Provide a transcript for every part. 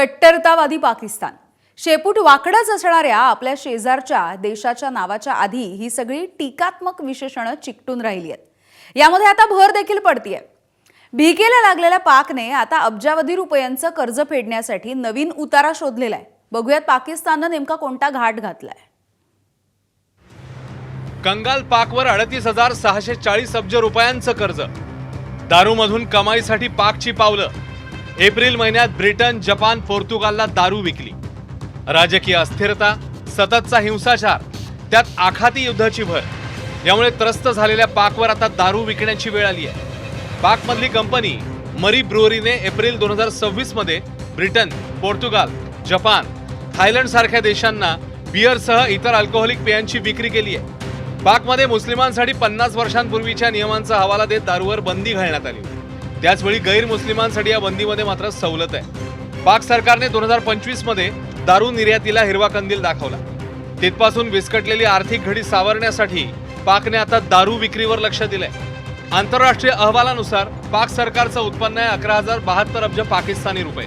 कट्टरतावादी पाकिस्तान शेपूट वाकडच असणाऱ्या आपल्या शेजारच्या देशाच्या नावाच्या आधी ही सगळी टीकात्मक विशेषणं चिकटून राहिली आहेत। यामध्ये आता भर देखील पडतीये। भीकेला लागलेल्या पाकने आता अब्जावधी रुपयांचं कर्ज फेडण्यासाठी नवीन उतारा शोधलेला आहे। बघूयात पाकिस्तानने नेमका कोणता घाट घातलाय। कंगाल पाकवर 38,640 अब्ज रुपयांचं कर्ज। दारूमधून कमाईसाठी पाकची पावलं। एप्रिल महिन्यात ब्रिटन, जपान, पोर्तुगालला दारू विकली। राजकीय अस्थिरता, सततचा हिंसाचार, त्यात आखाती युद्धाची भर, यामुळे त्रस्त झालेल्या पाकवर आता दारू विकण्याची वेळ आली आहे। पाकमधली कंपनी मरी ब्रुअरीने एप्रिल 2026 मध्ये ब्रिटन, पोर्तुगाल, जपान, थायलंड सारख्या देशांना बिअरसह इतर अल्कोहोलिक पेयांची विक्री केली आहे। पाकमध्ये मुस्लिमांसाठी 50 वर्षांपूर्वीच्या नियमांचा हवाला देत दारूवर बंदी घालण्यात आली होती। त्याचवेळी गैरमुस्लिमांसाठी या बंदीमध्ये मात्र सवलत आहे। पाक सरकारने 2025 मध्ये दारू निर्यातीला हिरवा कंदील दाखवला। तिथपासून विस्कटलेली आर्थिक घडी सावरण्यासाठी पाकने आता दारू विक्रीवर लक्ष दिलंय। आंतरराष्ट्रीय अहवालानुसार पाक सरकारचं उत्पन्न आहे 11,072 अब्ज पाकिस्तानी रुपये,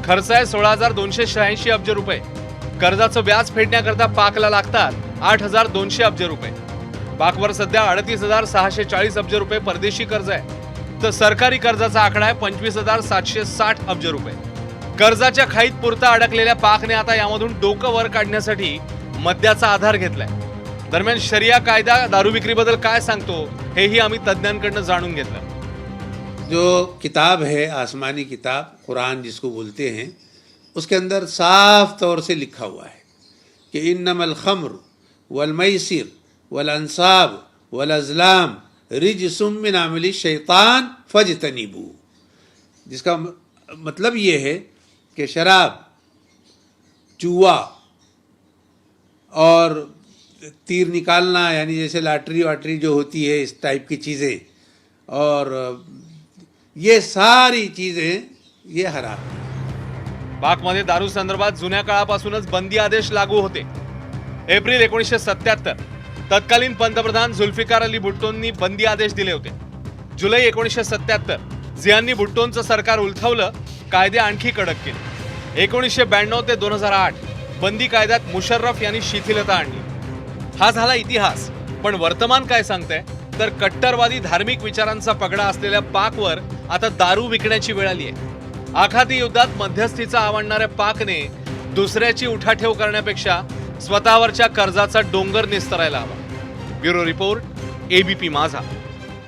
खर्च आहे 16,286 अब्ज रुपये। कर्जाचं व्याज फेडण्याकरता पाकला लागतात 8,200 अब्ज रुपये। पाकवर सध्या 38,640 अब्ज रुपये परदेशी कर्ज आहे, तर सरकारी कर्जाचा आकडा आहे 25,760 अब्ज रुपये। कर्जाच्या खाईत पुरता अडकलेल्या पाकने आता यामधून डोकं वर काढण्यासाठी मद्याचा आधार घेतलाय। दरम्यान शरिया कायदा दारू विक्रीबद्दल काय सांगतो हेही आम्ही तज्ञांकडून जाणून घेतलं। जो किताब है, आसमानी किताब कुरान जिसको बोलते हैं, उसके अंदर साफ तौर से लिखा हुआ है कि इन्नमल खम्र वल मैसिर वल अंसाब वल अज़लाम रिजसुम मिन अमली शैतान फजतनिबू। जिसका मतलब ये है कि शराब, जुआ और तीर निकालना, यानी जैसे लॉटरी वाटरी जो होती है, इस टाइप की चीज़ें, और ये सारी चीज़ें ये हराम है। पाकमध्ये दारू संदर्भात जुन्या काळापासूनच बंदी आदेश लागू होते। एप्रिल 1977 तत्कालीन पंतप्रधान जुल्फिकार अली भुट्टोंनी बंदी आदेश दिले होते। जुलै 1977 जियांनी भुट्टोंचं सरकार उलथवलं, कायदे आणखी कडक केले। 1992 ते 2008 बंदी कायद्यात मुशर्रफ यांनी शिथिलता आणली। हा झाला इतिहास, पण वर्तमान काय सांगतंय तर कट्टरवादी धार्मिक विचारांचा पगडा असलेल्या पाकवर आता दारू विकण्याची वेळ आली आहे। आखाती युद्धात मध्यस्थीचा आवडणाऱ्या पाकने दुसऱ्याची उठाठेव करण्यापेक्षा स्वतःवरच्या कर्जाचा डोंगर निस्तरायला हवा। ब्युरो रिपोर्ट, ABP माझा।